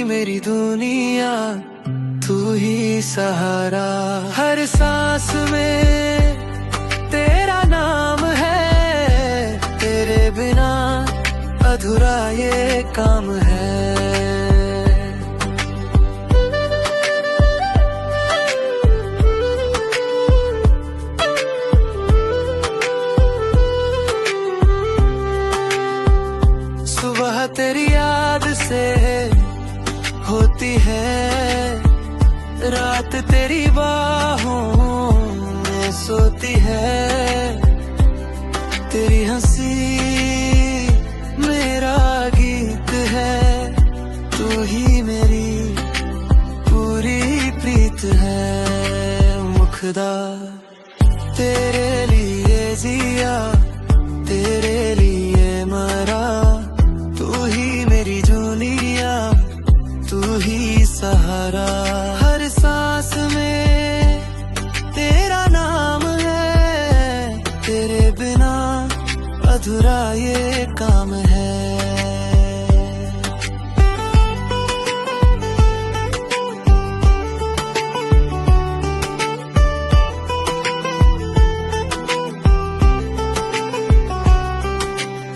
मेरी दुनिया, तू ही सहारा। हर सांस में तेरा नाम है, तेरे बिना अधूरा ये काम है। सुबह तेरी याद से होती है, रात तेरी बाहों में सोती है। तेरी हंसी मेरा गीत है, तू ही मेरी पूरी प्रीत है। मुखदा तेरे लिए जिया, तेरे लिए मरा, तू ही मेरी दुनिया, तू ही सहारा। हर सांस में तेरा नाम है, तेरे बिना अधूरा ये काम है।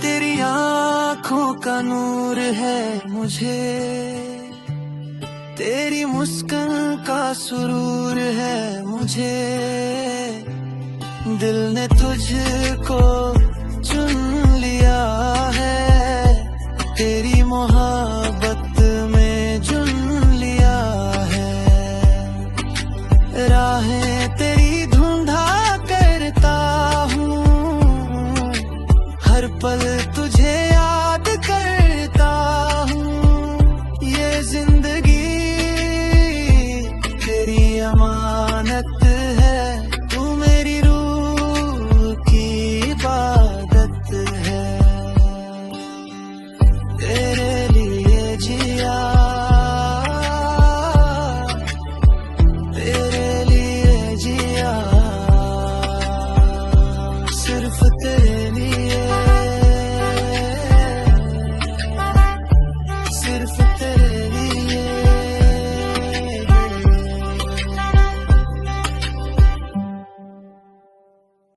तेरी आँखों का नूर है मुझे, तेरी मुस्कान का सुरूर है मुझे। दिल ने तुझको चुन लिया है, तेरी मोहब्बत